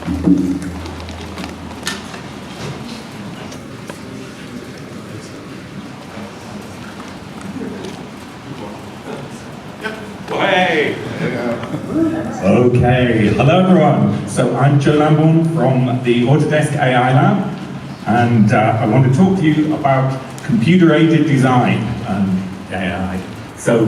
Hey. Okay, hello everyone. So I'm Joe Lambourne from the Autodesk AI Lab, and I want to talk to you about computer-aided design and AI. So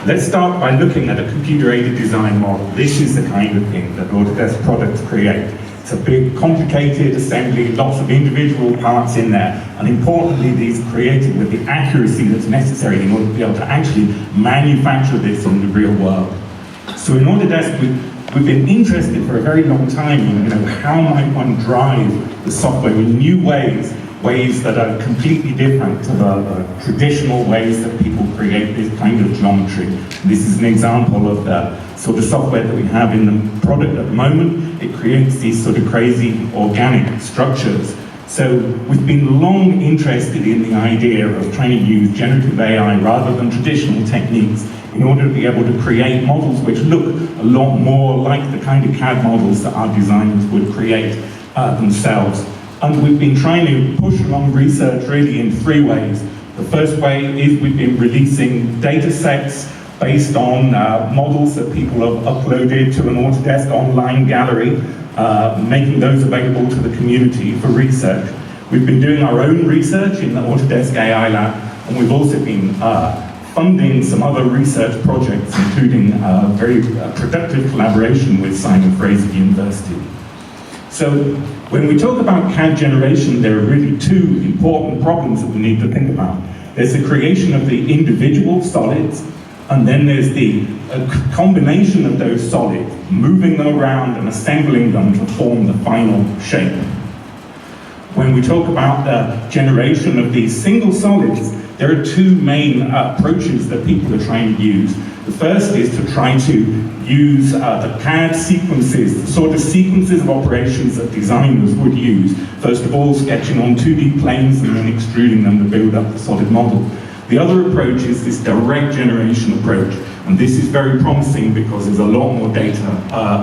let's start by looking at a computer-aided design model. This is the kind of thing that Autodesk products create. It's a big, complicated assembly, lots of individual parts in there, and importantly, these are created with the accuracy that's necessary in order to be able to actually manufacture this in the real world. So in Autodesk, we've been interested for a very long time in how might one drive the software in new ways that are completely different to the traditional ways that people create this kind of geometry. This is an example of the sort of software that we have in the product at the moment. It creates these sort of crazy organic structures. So we've been long interested in the idea of trying to use generative AI rather than traditional techniques in order to be able to create models which look a lot more like the kind of CAD models that our designers would create themselves. And we've been trying to push along research really in three ways. The first way is we've been releasing data sets based on models that people have uploaded to an Autodesk online gallery, making those available to the community for research. We've been doing our own research in the Autodesk AI Lab, and we've also been funding some other research projects, including a very productive collaboration with Simon Fraser University. So when we talk about CAD generation, there are really two important problems that we need to think about. There's the creation of the individual solids, and then there's the combination of those solids, moving them around and assembling them to form the final shape. When we talk about the generation of these single solids, there are two main approaches that people are trying to use. The first is to try to use the CAD sequences, the sort of sequences of operations that designers would use. First of all, sketching on 2D planes and then extruding them to build up the solid model. The other approach is this direct generation approach, and this is very promising because there's a lot more data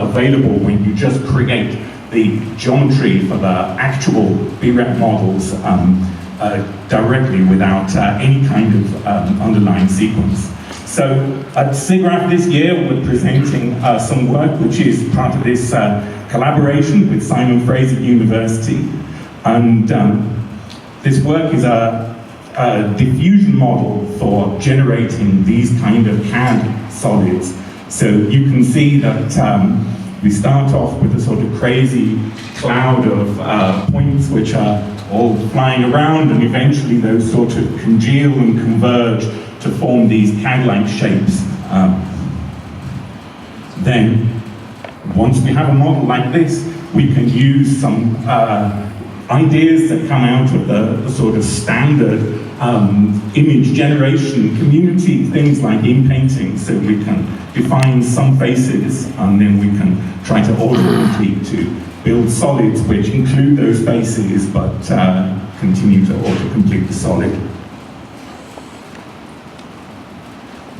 available when you just create the geometry for the actual BREP models directly without any kind of underlying sequence. So at SIGGRAPH this year, we're presenting some work which is part of this collaboration with Simon Fraser University, and this work is a diffusion model for generating these kind of CAD solids. So you can see that we start off with a sort of crazy cloud of points which are all flying around, and eventually those sort of congeal and converge to form these CAD-like shapes. Then, once we have a model like this, we can use some ideas that come out of the sort of standard image generation community, things like in-painting, so we can define some faces, and then we can try to auto-complete to build solids which include those faces, but continue to auto-complete the solid.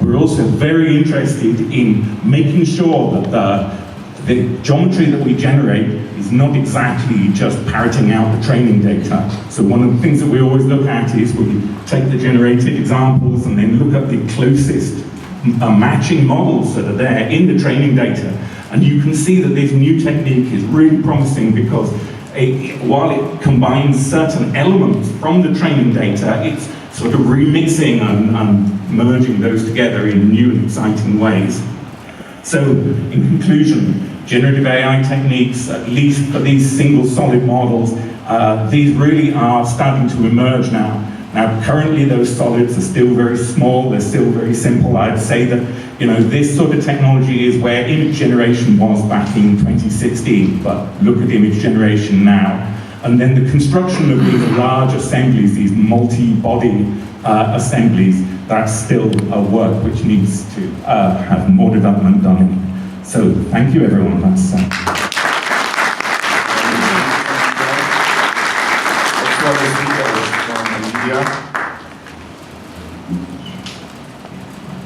We're also very interested in making sure that the geometry that we generate is not exactly just parroting out the training data. So one of the things that we always look at is we take the generated examples and then look at the closest matching models that are there in the training data. And you can see that this new technique is really promising because while it combines certain elements from the training data, it's sort of remixing and merging those together in new and exciting ways. So, in conclusion, generative AI techniques, at least for these single solid models, these really are starting to emerge now. Now, currently those solids are still very small, they're still very simple. I'd say that, this sort of technology is where image generation was back in 2016, but look at image generation now. And then the construction of these large assemblies, these multi-body assemblies, that's still a work which needs to have more development done in it. So thank you everyone. That's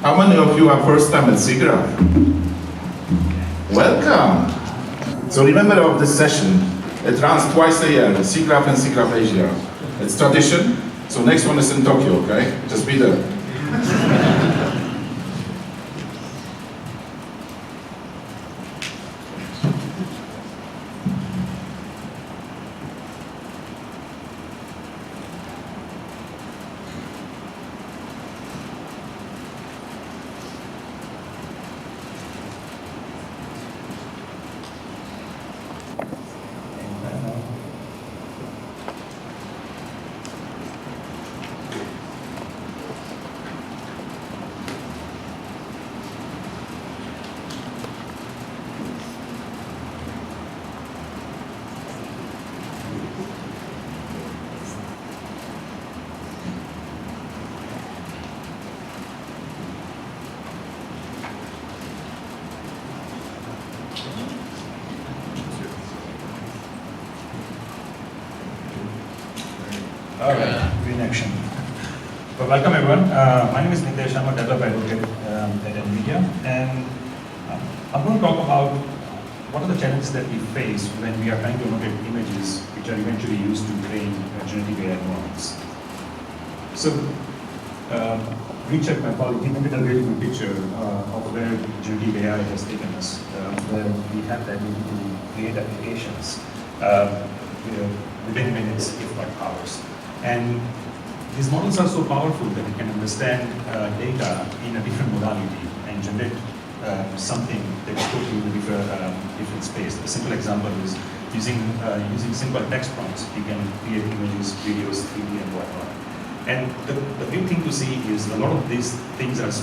How many of you are first time at SIGGRAPH? Welcome! So remember of this session, it runs twice a year, SIGGRAPH and SIGGRAPH Asia. It's tradition, so next one is in Tokyo, okay? Just be there. All right, green action. Well, welcome everyone. My name is Nitesh. I'm a developer advocate at NVIDIA, and I'm going to talk about what are the challenges that we face when we are trying to annotate images which are eventually used to train generative AI models. So, Richard, my colleague, he painted a really good picture of where generative AI has taken us, where we have the ability to create applications within minutes, if not hours. And these models are so powerful that they can understand data in a different modality and generate something that is totally in a different space. A simple example is using simple text prompts, you can create images, videos, 3D and whatnot. And the big thing to see is a lot of these things are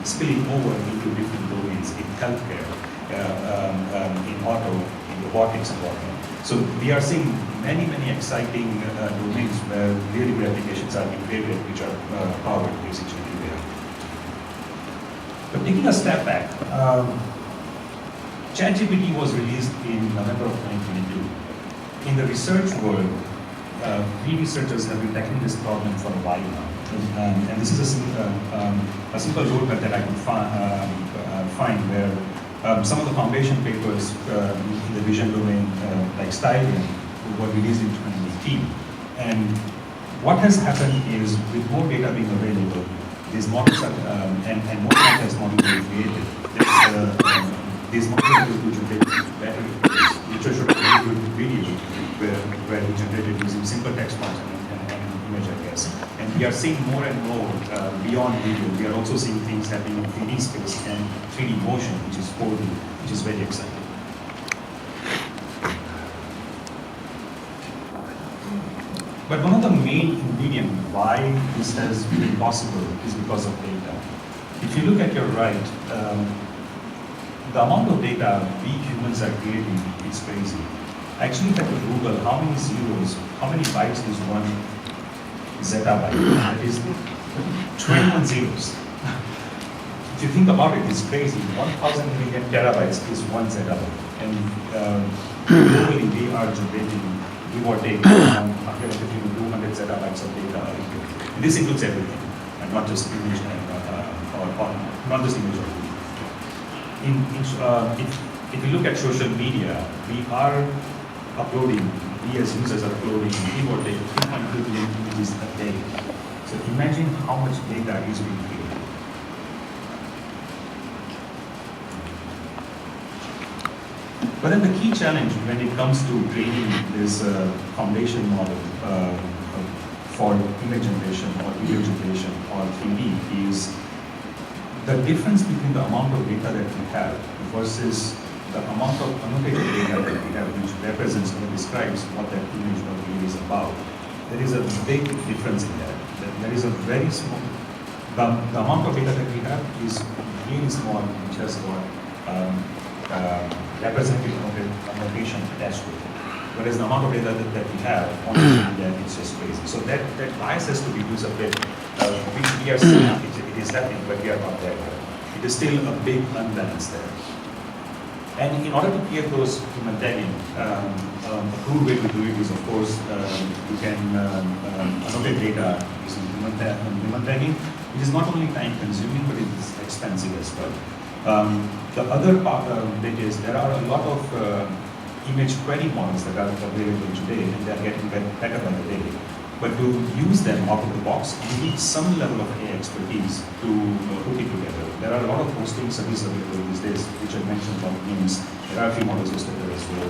spilling over into different domains in healthcare, in auto, in robotics and whatnot. So we are seeing many exciting domains where really good applications are being created which are powered using generative AI. But taking a step back, ChatGPT was released in November of 2022. In the research world, we researchers have been tackling this problem for a while now. And this is a simple roadmap that I could find where some of the foundation papers in the vision domain, like styling, were released in 2018. And what has happened is, with more data being available, these models are, and more context models being created, these models are able to generate better videos, which are really good video, where we generated using simple text prompts and image, I guess. And we are seeing more and more beyond video. We are also seeing things happening in 3D space and 3D motion, which is 4D, which is very exciting. But one of the main ingredients why this has been possible is because of data. If you look at your right, the amount of data we humans are creating is crazy. I actually had to Google how many zeros, how many bytes is one zettabyte. That is 21 zeros. If you think about it, it's crazy. 1,000 million terabytes is one zettabyte. And globally, we are generating, give or take, 150 to 200 zettabytes of data a year. And this includes everything, and not just image or not just image or video. If you look at social media, we are uploading, we as users are uploading, give or take, 3.2 billion images a day. So imagine how much data is being created. But then the key challenge when it comes to training this foundation model for image generation or video generation or 3D is the difference between the amount of data that we have versus the amount of annotated data that we have, which represents or describes what that image or video is about. There is a big difference in that. There is a very small, the amount of data that we have is really small, which has got representative annotation attached to it. Whereas the amount of data that we have, it's just crazy. So that bias has to be used a bit, which we are seeing, it is happening, but we are not there yet. It is still a big unbalance there. And in order to create those human tagging, a crude way to do it is, of course, you can annotate data using human tagging, which is not only time consuming, but it is expensive as well. The other bit is there are a lot of image query models that are available today, and they are getting better by the day. But to use them out of the box, you need some level of AI expertise to hook it together. There are a lot of hosting services available these days, which I mentioned about names. There are a few models hosted there as well.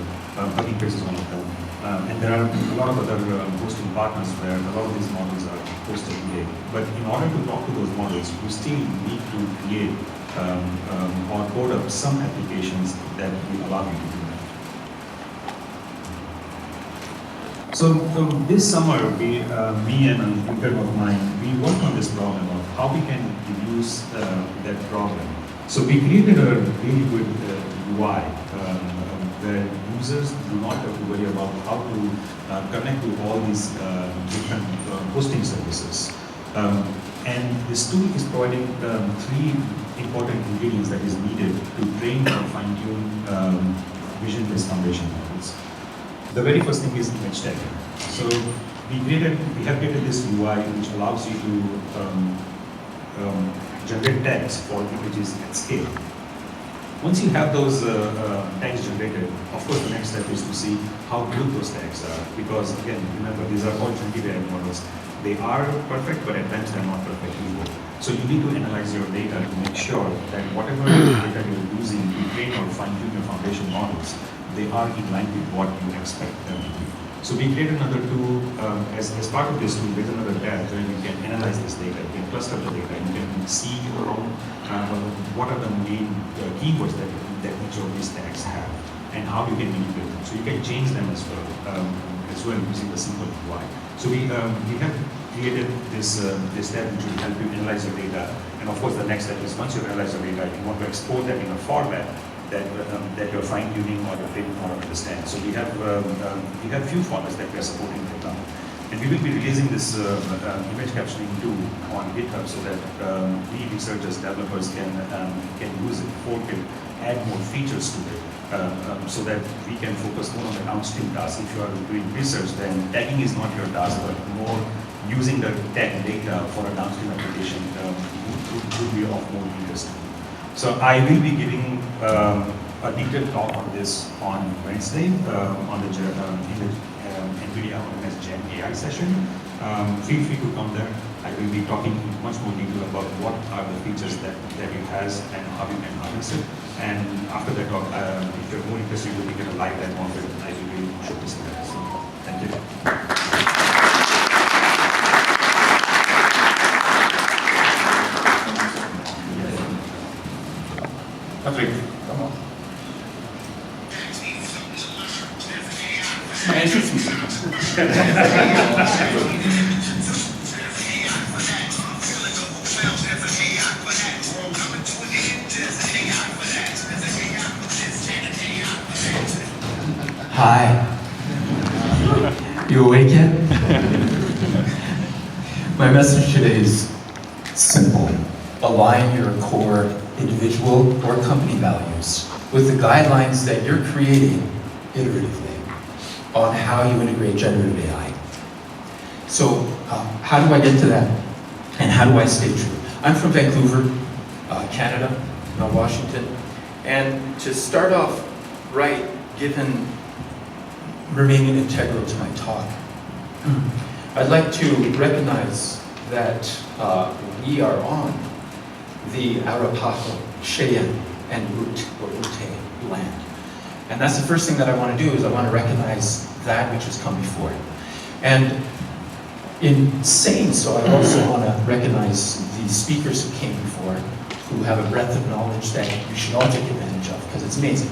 Hugging-Face is one of them. And there are a lot of other hosting partners where a lot of these models are hosted today. But in order to talk to those models, you still need to create or code up some applications that will allow you to do that. So this summer, me and an intern of mine, we worked on this problem of how we can reduce that problem. So we created a really good UI where users do not have to worry about how to connect to all these different hosting services. And this tool is providing three important ingredients that is needed to train or fine-tune vision-based foundation models. The very first thing is image tagging. So we have created this UI which allows you to generate tags for images at scale. Once you have those tags generated, of course the next step is to see how good those tags are. Because again, remember, these are all generative AI models. They are perfect, but at times they're not perfect either. So you need to analyze your data to make sure that whatever data you're using to train or fine-tune your foundation models, they are in line with what you expect them to be. So we created another tool, as part of this tool, there's another tab where you can analyze this data, you can cluster the data, you can see around what are the main keywords that each of these tags have, and how you can manipulate them. So you can change them as well using the simple UI. So we have created this tab which will help you analyze your data, and of course the next step is once you analyze your data, you want to export that in a format that you're fine-tuning or you're training or understand. So we have few formats that we are supporting right now. And we will be releasing this image captioning tool on GitHub so that we researchers, developers can use it, fork it, add more features to it, so that we can focus more on the downstream tasks. If you are doing research, then tagging is not your task, but more using the tag data for a downstream application would be of more interest. So I will be giving a detailed talk on this on Wednesday on the NVIDIA organized Gen AI session. Feel free to come there. I will be talking in much more detail about what are the features that it has and how you can harness it. And after that talk, if you're more interested in looking at a live demo of it, I will be showcasing that. So, thank you. Patrick, come on. Hi. You awake yet? My message today is simple. Align your core individual or company values with the guidelines that you're creating iteratively on how you integrate generative AI. So how do I get to that? And how do I stay true? I'm from Vancouver, Canada, not Washington. And to start off right, given remaining integral to my talk, I'd like to recognize that we are on the Arapaho, Cheyenne, and Ute land. And that's the first thing that I want to do, is I want to recognize that which has come before. And in saying so, I also want to recognize the speakers who came before, who have a breadth of knowledge that you should all take advantage of, because it's amazing.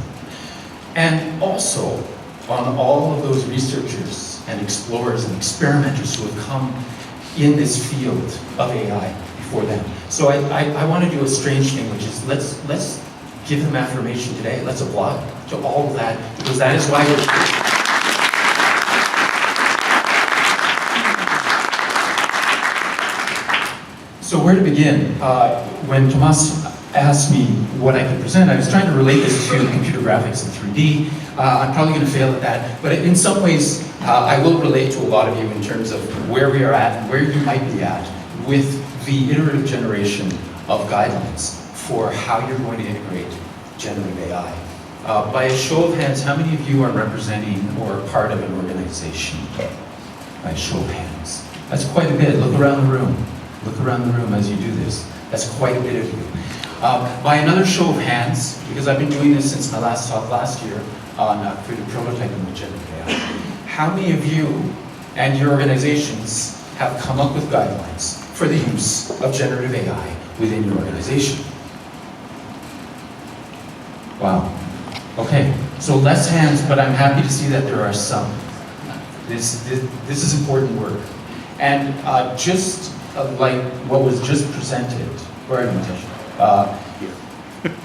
And also on all of those researchers and explorers and experimenters who have come in this field of AI before them. So I want to do a strange thing, which is let's give them affirmation today. Let's applaud to all of that, because that is why we're here. So where to begin? When Tomas asked me what I could present, I was trying to relate this to computer graphics and 3D. I'm probably going to fail at that, but in some ways, I will relate to a lot of you in terms of where we are at and where you might be at with the iterative generation of guidelines for how you're going to integrate generative AI. By a show of hands, how many of you are representing or part of an organization? By a show of hands. That's quite a bit. Look around the room. Look around the room as you do this. That's quite a bit of you. By another show of hands, because I've been doing this since my last talk last year on creative prototyping with generative AI, how many of you and your organizations have come up with guidelines for the use of generative AI within your organization? Wow. Okay, so less hands, but I'm happy to see that there are some. This is important work. And just like what was just presented, where are you, Natasha? Here.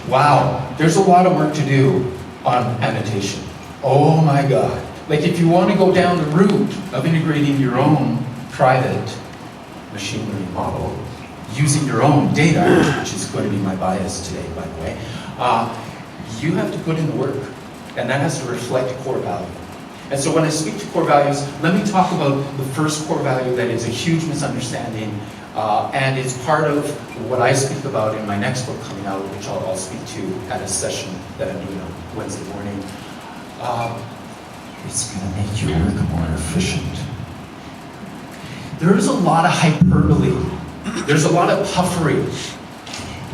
Wow, there's a lot of work to do on annotation. Oh my God. Like if you want to go down the route of integrating your own private machine learning model, using your own data, which is going to be my bias today, by the way, you have to put in the work, and that has to reflect core value. And so when I speak to core values, let me talk about the first core value that is a huge misunderstanding, and it's part of what I speak about in my next book coming out, which I'll speak to at a session that I'm doing on Wednesday morning. It's going to make your work more efficient. There is a lot of hyperbole. There's a lot of puffery.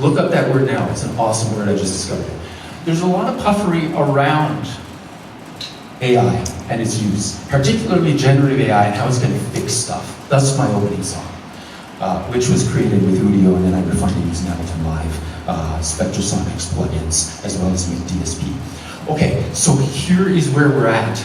Look up that word now. It's an awesome word I just discovered. There's a lot of puffery around AI and its use, particularly generative AI and how it's going to fix stuff. That's my opening song, which was created with Udio, and then I refined it using Ableton Live, Spectrasonics plugins, as well as with DSP. Okay, so here is where we're at.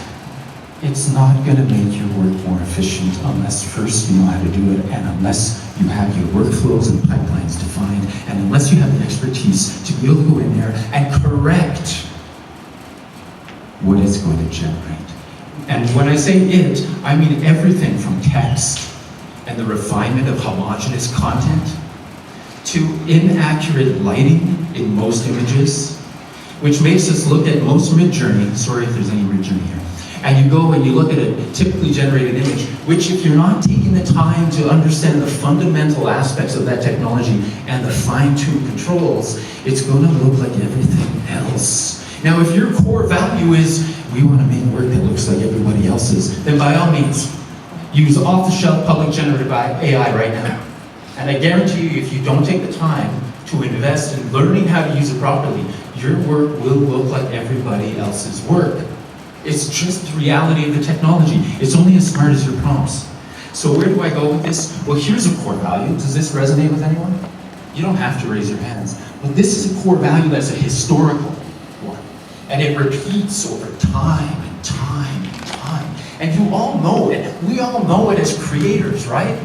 It's not going to make your work more efficient unless first you know how to do it, and unless you have your workflows and pipelines defined, and unless you have the expertise to be able to go in there and correct what it's going to generate. And when I say it, I mean everything from text and the refinement of homogeneous content to inaccurate lighting in most images, which makes us look at most Midjourney, sorry if there's any Midjourney here, and you go and you look at a typically generated image, which if you're not taking the time to understand the fundamental aspects of that technology and the fine-tuned controls, it's going to look like everything else. Now, if your core value is, we want to make work that looks like everybody else's, then by all means, use off-the-shelf public generative AI right now. And I guarantee you, if you don't take the time to invest in learning how to use it properly, your work will look like everybody else's work. It's just the reality of the technology. It's only as smart as your prompts. So where do I go with this? Well, here's a core value. Does this resonate with anyone? You don't have to raise your hands. But this is a core value that's a historical one. And it repeats over time and time and time. And you all know it. We all know it as creators, right?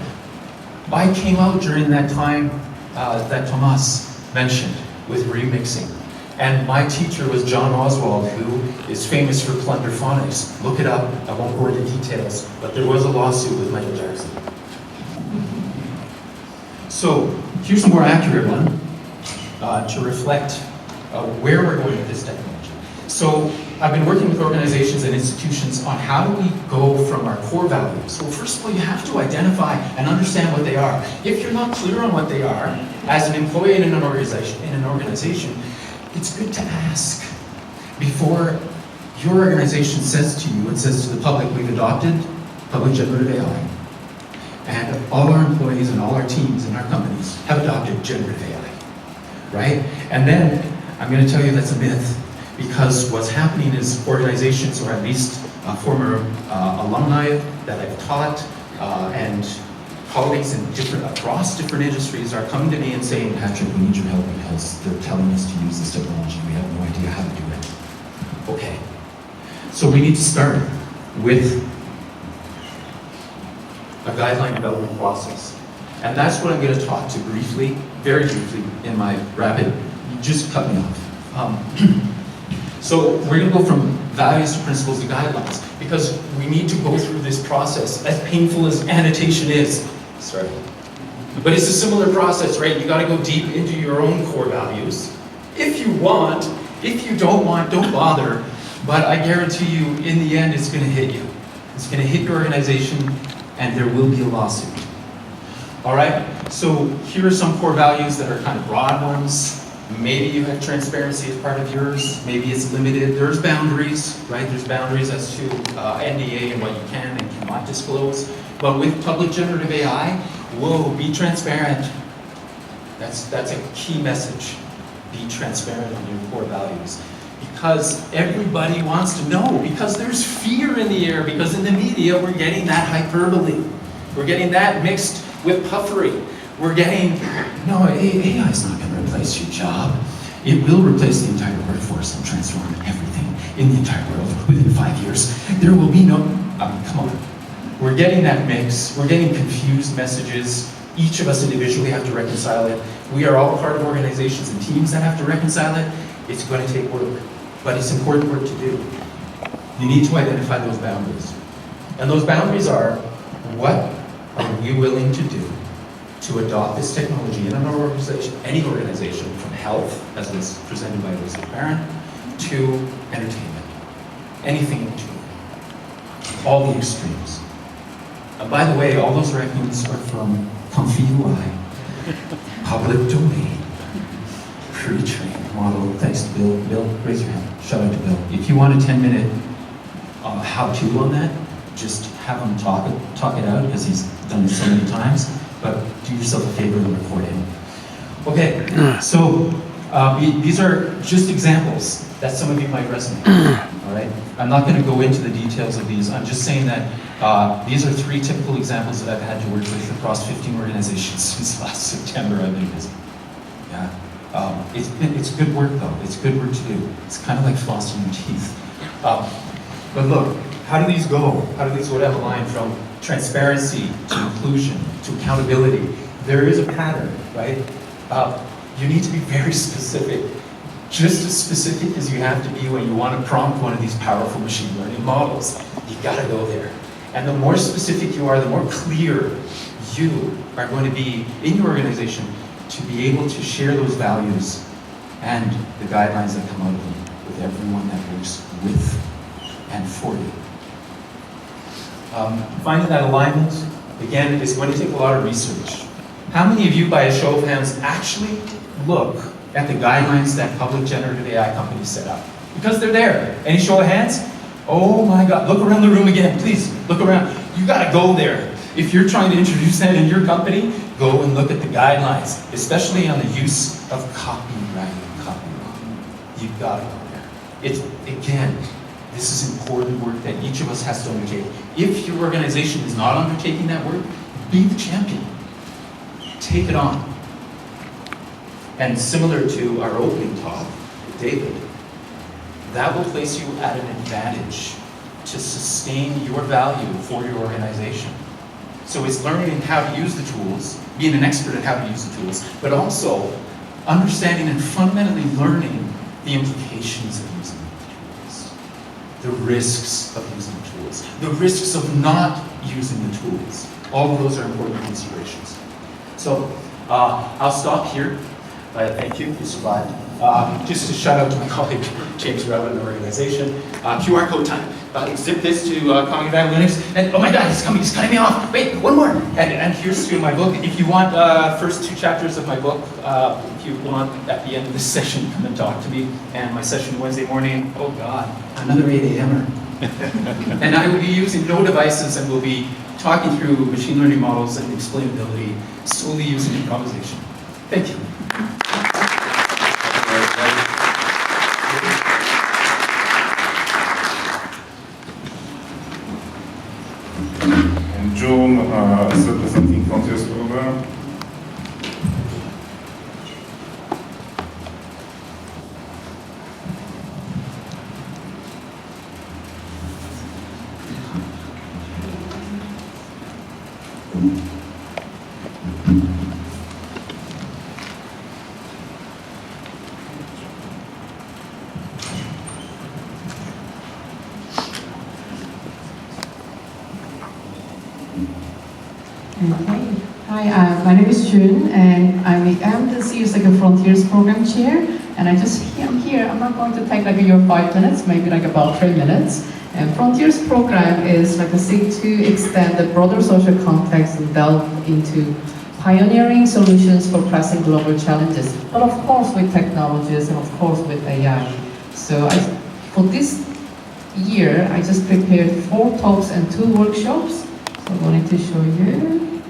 I came out during that time that Tomas mentioned with remixing. And my teacher was John Oswald, who is famous for plunderphonics. Look it up, I won't go into details, but there was a lawsuit with Michael Jackson. So, here's a more accurate one to reflect where we're going with this technology. So, I've been working with organizations and institutions on how do we go from our core values. So first of all, you have to identify and understand what they are. If you're not clear on what they are, as an employee in an organization, it's good to ask before your organization says to you and says to the public, we've adopted public generative AI, and all our employees and all our teams and our companies have adopted generative AI, right? And then I'm going to tell you that's a myth, because what's happening is organizations, or at least former alumni that I've taught, and colleagues in across different industries are coming to me and saying, Patrick, we need your help because they're telling us to use this technology. We have no idea how to do it. Okay, so we need to start with a guideline development process. And that's what I'm going to talk to briefly, very briefly, in my rapid, you just cut me off. So we're going to go from values to principles to guidelines, because we need to go through this process, as painful as annotation is. Sorry. But it's a similar process, right? You got to go deep into your own core values. If you want, if you don't want, don't bother. But I guarantee you, in the end, it's going to hit you. It's going to hit your organization, and there will be a lawsuit. All right? So here are some core values that are kind of broad ones. Maybe you have transparency as part of yours. Maybe it's limited. There's boundaries, right? There's boundaries as to NDA and what you can and cannot disclose. But with public generative AI, whoa, be transparent. That's a key message. Be transparent on your core values. Because everybody wants to know, because there's fear in the air, because in the media we're getting that hyperbole. We're getting that mixed with puffery. We're getting, no, AI is not going to replace your job. It will replace the entire workforce and transform everything in the entire world within 5 years. There will be no, come on. We're getting that mix. We're getting confused messages. Each of us individually have to reconcile it. We are all part of organizations and teams that have to reconcile it. It's going to take work, but it's important work to do. You need to identify those boundaries. And those boundaries are, what are we willing to do to adopt this technology in an organization, any organization, from health, as was presented by Elizabeth Barron, to entertainment, anything in between, all the extremes. And by the way, all those rankings are from Comfy UI, public domain, pre-trained model. Thanks to Bill. Bill, raise your hand. Shout out to Bill. If you want a 10-minute how-to on that, just have him talk it out, because he's done it so many times. But do yourself a favor and record him. Okay, so these are just examples that some of you might resonate. All right, I'm not going to go into the details of these. I'm just saying that these are 3 typical examples that I've had to work with across 15 organizations since last September. I've been busy. Yeah, it's good work though. It's good work to do. It's kind of like flossing your teeth. But look, how do these go? How do these go down the line from transparency to inclusion to accountability? There is a pattern, right? You need to be very specific, just as specific as you have to be when you want to prompt one of these powerful machine learning models. You gotta go there. And the more specific you are, the more clear you are going to be in your organization to be able to share those values and the guidelines that come out of them with everyone that works with and for you. Finding that alignment, again, is going to take a lot of research. How many of you, by a show of hands, actually look at the guidelines that public generative AI companies set up? Because they're there. Any show of hands? Oh my God, look around the room again, please, look around. You gotta go there. If you're trying to introduce that in your company, go and look at the guidelines, especially on the use of copyright and copyright. You gotta go there. It's, again, this is important work that each of us has to undertake. If your organization is not undertaking that work, be the champion. Take it on. And similar to our opening talk with David, that will place you at an advantage to sustain your value for your organization. So it's learning how to use the tools, being an expert at how to use the tools, but also understanding and fundamentally learning the implications of using the tools, the risks of using the tools, the risks of not using the tools. All of those are important considerations. So I'll stop here. Thank you, you survived. Just a shout out to my colleague, James Rowland, in the organization. QR code time. Zip this to Common Valley Linux. And oh my God, he's coming, he's cutting me off. Wait, one more. And here's to my book. If you want first 2 chapters of my book, if you want at the end of this session, come and talk to me. And my session Wednesday morning, oh God, another 8 a.m.er. And I will be using no devices and we'll be talking through machine learning models and explainability, solely using improvisation. Thank you. And John is representing Frontiers Program. Okay. Hi, my name is June, and I am the SIGGRAPH Frontiers Program Chair. And I'm here. I'm not going to take like your 5 minutes, maybe like about 3 minutes. And Frontiers Program is like a seek to extend the broader social context and delve into pioneering solutions for pressing global challenges, but of course with technologies and of course with AI. So for this year, I just prepared 4 talks and 2 workshops. So I'm going to show you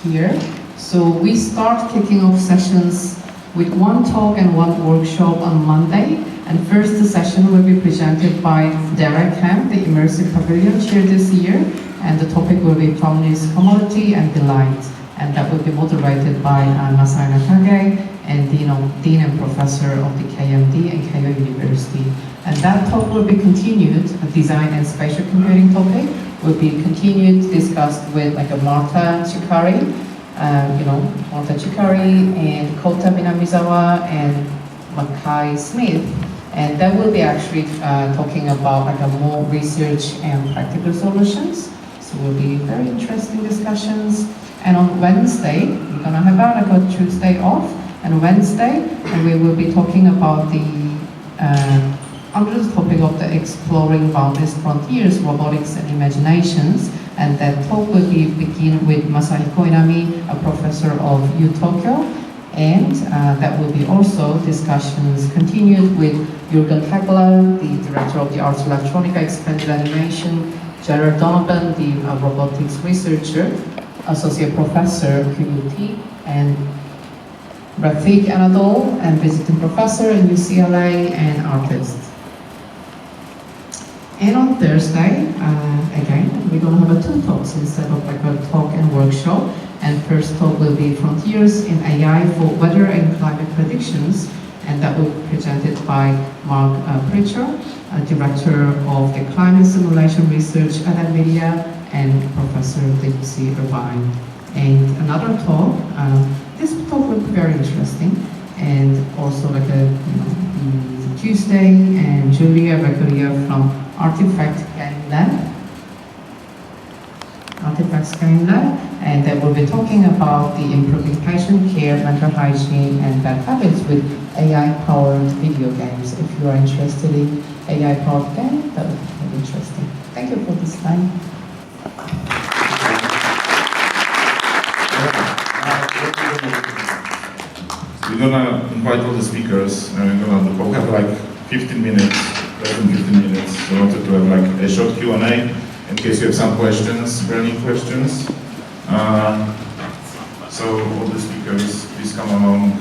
here. So we start kicking off sessions with 1 talk and 1 workshop on Monday. And first session will be presented by Derek Ham, the Immersive Pavilion Chair this year. And the topic will be Feminist Commodity and Delight. And that will be moderated by Masai Nakage, and Dean and Professor of the KMD and Keio University. And that talk will be continued, a design and spatial computing topic, will be continued, discussed with like a Marta Chikari, Marta Chikari and Kota Minamizawa and Makai Smith. And that will be actually talking about like a more research and practical solutions. So will be very interesting discussions. And on Wednesday, we're gonna have like a Tuesday off, and Wednesday, and we will be talking about the under the topic of the exploring boundless frontiers, robotics and imaginations. And that talk will begin with Masahiko Inami, a professor of U Tokyo. And that will be also discussions continued with Jürgen Hegler, the director of the Ars Electronica Expanded Animation, Gerard Donovan, the robotics researcher, associate professor, QUT, and Rafik Anadol, and visiting professor in UCLA and artist. And on Thursday, again, we're going to have 2 talks instead of like a talk and workshop. And first talk will be Frontiers in AI for Weather and Climate Predictions, and that will be presented by Mark Pritchard, Director of the Climate Simulation Research at NVIDIA, and Professor Lindsay Irvine. And another talk, this talk will be very interesting, and also like Tuesday, and Julia Beccaria from Artifact Game Lab, and they will be talking about the improving patient care, mental hygiene, and bad habits with AI-powered video games. If you are interested in AI-powered games, that would be very interesting. Thank you for this time. We're gonna invite all the speakers, and we'll have like 15 minutes, less than 15 minutes. We wanted to have like a short Q&A in case you have some questions, burning questions. So all the speakers, please come along.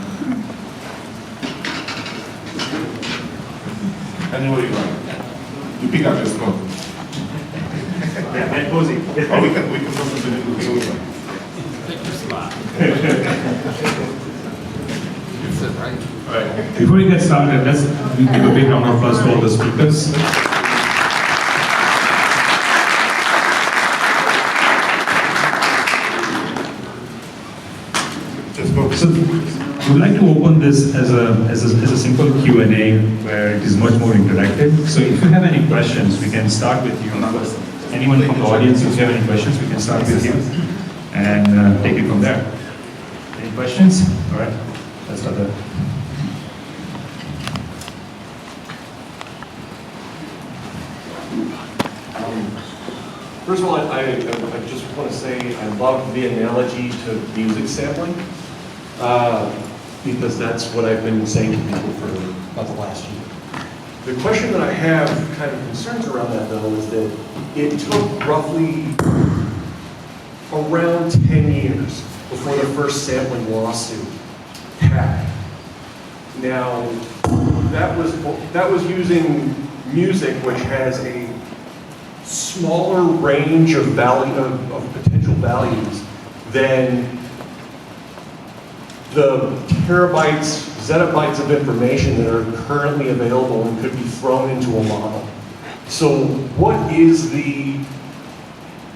Anywhere you like. You pick up your spot. Yeah, and cozy. Or we can possibly do it like. Right. Before we get started, let's give a big round of applause to all the speakers. So we'd like to open this as a simple Q&A where it is much more interactive. So if you have any questions, we can start with you. Anyone from the audience, if you have any questions, we can start with you and take it from there. Any questions? All right, let's start there. First of all, I just want to say I love the analogy to music sampling because that's what I've been saying to people for about the last year. The question that I have kind of concerns around that though is that it took roughly around 10 years before the first sampling lawsuit happened. Now, that was using music which has a smaller range of value of potential values than the terabytes, zettabytes of information that are currently available and could be thrown into a model. So what is the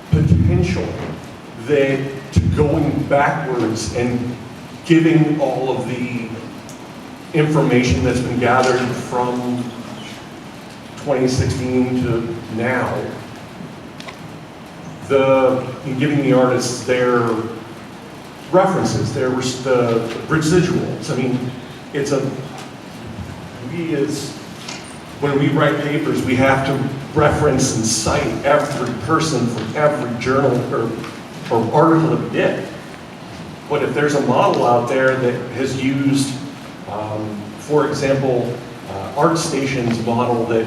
potential that to going backwards and giving all of the information that's been gathered from 2016 to now, in giving the artists their references, the residuals. I mean, when we write papers, we have to reference and cite every person from every journal or article that we did. But if there's a model out there that has used, for example, ArtStation's model that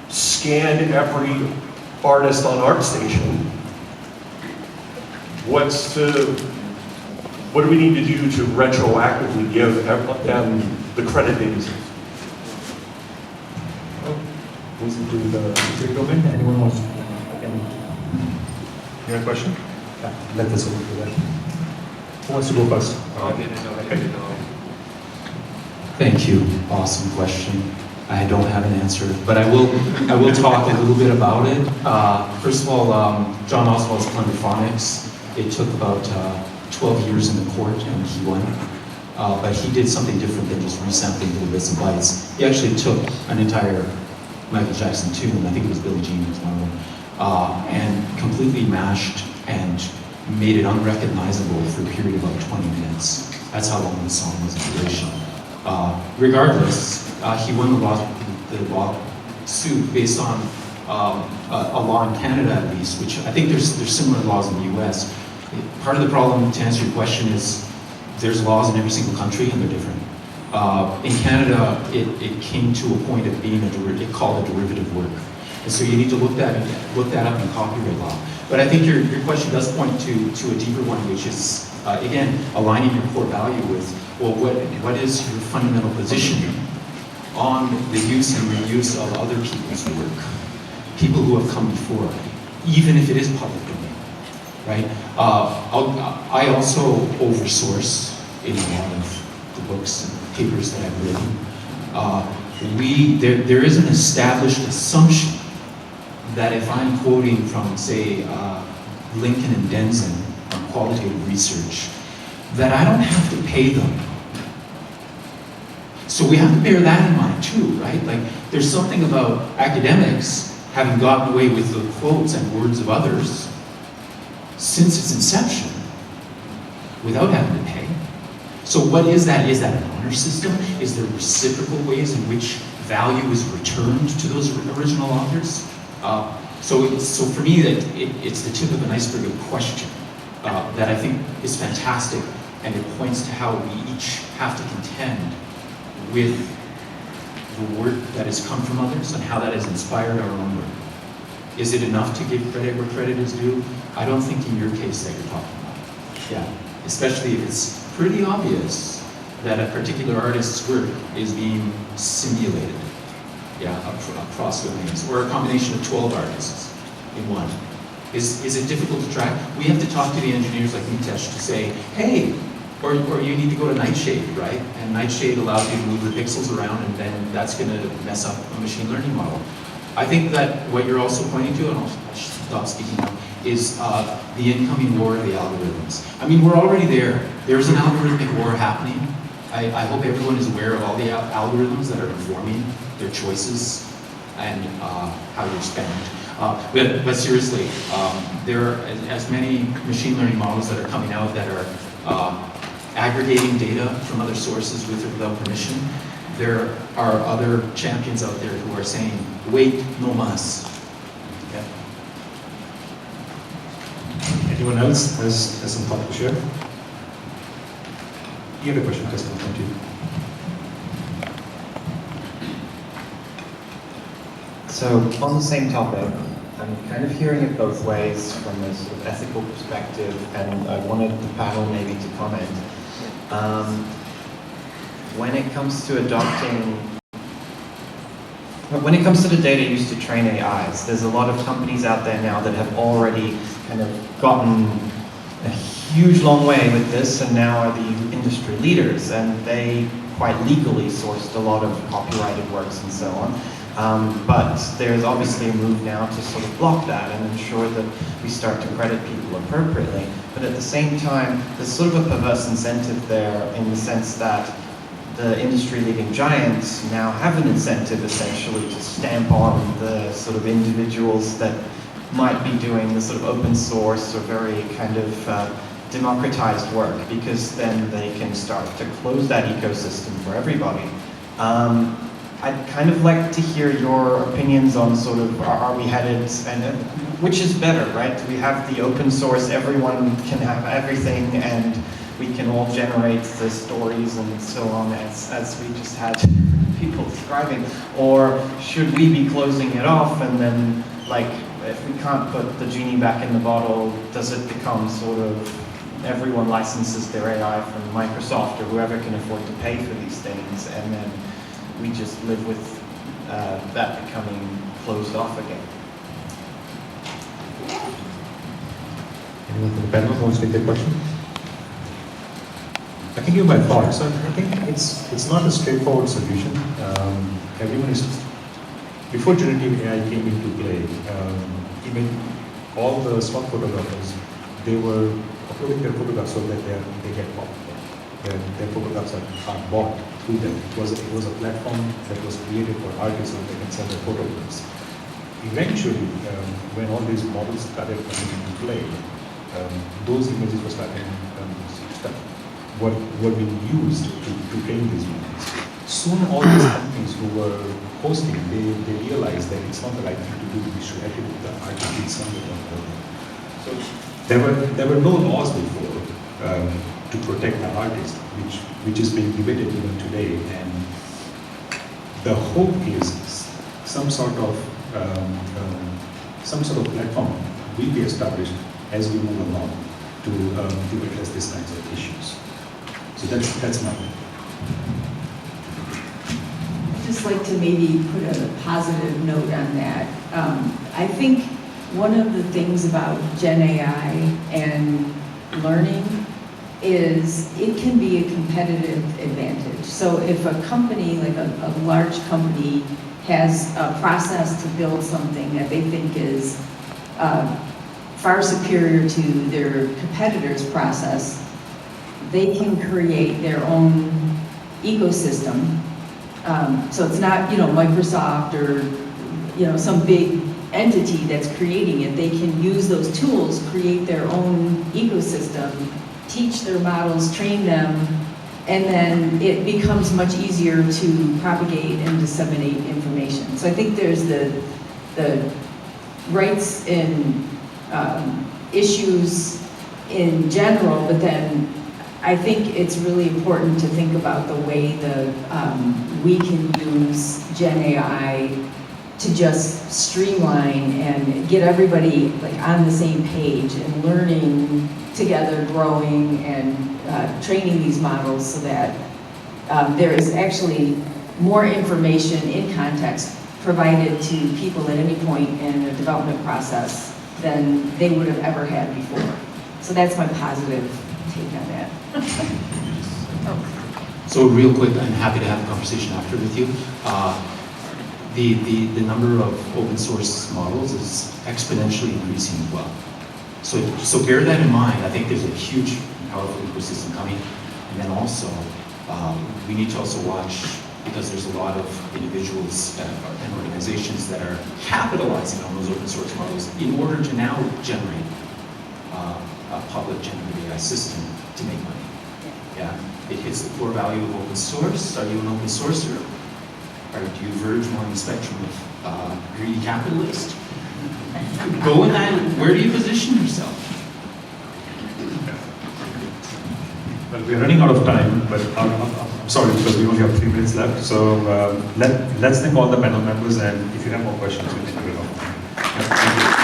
scanned every artist on ArtStation, what do we need to do to retroactively give them the credit they deserve? Who's into the domain? Anyone wants? You have a question? Yeah, let us go through that. Who wants to go first? Thank you. Awesome question. I don't have an answer, but I will talk a little bit about it. First of all, John Oswald's Plunderphonics, it took about 12 years in the court and he won. But he did something different than just resampling little bits and bytes. He actually took an entire Michael Jackson tune, I think it was Billie Jean was one of them, and completely mashed and made it unrecognizable for a period of about 20 minutes. That's how long the song was in duration. Regardless, he won the lawsuit based on a law in Canada at least, which I think there's similar laws in the US. Part of the problem, to answer your question, is there's laws in every single country and they're different. In Canada, it came to a point of being called a derivative work. And so you need to look that up in copyright law. But I think your question does point to a deeper one, which is, again, aligning your core value with, well, what is your fundamental position on the use and reuse of other people's work? People who have come before, even if it is public domain, right? I also oversource in a lot of the books and papers that I've written. There is an established assumption that if I'm quoting from, say, Lincoln and Denson on qualitative research, that I don't have to pay them. So we have to bear that in mind too, right? Like, there's something about academics having gotten away with the quotes and words of others since its inception without having to pay. So what is that? Is that an honor system? Is there reciprocal ways in which value is returned to those original authors? So for me, it's the tip of an iceberg of question that I think is fantastic, and it points to how we each have to contend with the work that has come from others and how that has inspired our own work. Is it enough to give credit where credit is due? I don't think in your case that you're talking about. Yeah, especially if it's pretty obvious that a particular artist's work is being simulated, across domains, or a combination of 12 artists in one. Is it difficult to track? We have to talk to the engineers like Nitesh to say, hey, or you need to go to Nightshade, right? And Nightshade allows you to move the pixels around, and then that's going to mess up a machine learning model. I think that what you're also pointing to, and I'll stop speaking now, is the incoming war of the algorithms. I mean, we're already there. There's an algorithmic war happening. I hope everyone is aware of all the algorithms that are informing their choices and how they're spent. But seriously, there are as many machine learning models that are coming out that are aggregating data from other sources with or without permission. There are other champions out there who are saying, wait, no mas. Okay. Anyone else has some thought to share? You have a question, Kristen, thank you. So on the same topic, I'm kind of hearing it both ways from a sort of ethical perspective, and I wanted the panel maybe to comment. When it comes to the data used to train AIs, there's a lot of companies out there now that have already kind of gotten a huge long way with this and now are the industry leaders, and they quite legally sourced a lot of copyrighted works and so on. But there's obviously a move now to sort of block that and ensure that we start to credit people appropriately. But at the same time, there's sort of a perverse incentive there in the sense that the industry-leading giants now have an incentive essentially to stamp on the sort of individuals that might be doing the sort of open source or very kind of democratized work, because then they can start to close that ecosystem for everybody. I'd kind of like to hear your opinions on sort of, are we headed, and which is better, right? Do we have the open source, everyone can have everything, and we can all generate the stories and so on as we just had people describing? Or should we be closing it off and then, like, if we can't put the genie back in the bottle, does it become sort of everyone licenses their AI from Microsoft or whoever can afford to pay for these things, and then we just live with that becoming closed off again? Anyone from the panel wants to take that question? I can give my thoughts. I think it's not a straightforward solution. Everyone is, before generative AI came into play, even all the stock photographers, they were uploading their photographs so that they get popular. Their photographs are bought through them. It was a platform that was created for artists so they can sell their photographs. Eventually, when all these models started coming into play, those images were being used to train these models. Soon all these companies who were hosting, they realized that it's not the right thing to do. We should actually put the artists on the. So there were no laws before to protect the artist, which is being debated even today. And the hope is some sort of platform will be established as we move along to address these kinds of issues. So that's my opinion. I'd just like to maybe put a positive note on that. I think one of the things about Gen AI and learning is it can be a competitive advantage. So if a company, like a large company, has a process to build something that they think is far superior to their competitor's process, they can create their own ecosystem. So it's not, Microsoft or, some big entity that's creating it. They can use those tools, create their own ecosystem, teach their models, train them, and then it becomes much easier to propagate and disseminate information. So I think there's the rights and issues in general, but then I think it's really important to think about the way we can use Gen AI to just streamline and get everybody on the same page and learning together, growing and training these models so that there is actually more information in context provided to people at any point in the development process than they would have ever had before. So that's my positive take on that. So real quick, I'm happy to have a conversation after with you. The number of open source models is exponentially increasing as well. So bear that in mind. I think there's a huge, powerful ecosystem coming. And then also, we need to also watch, because there's a lot of individuals and organizations that are capitalizing on those open source models in order to now generate a public generative AI system to make money. Yeah, it hits the core value of open source. Are you an open sourcer? Or do you verge more on the spectrum of greedy capitalist? Go in that, where do you position yourself? Well, we're running out of time, but I'm sorry because we only have 3 minutes left. So let's thank all the panel members, and if you have more questions, we can take it on.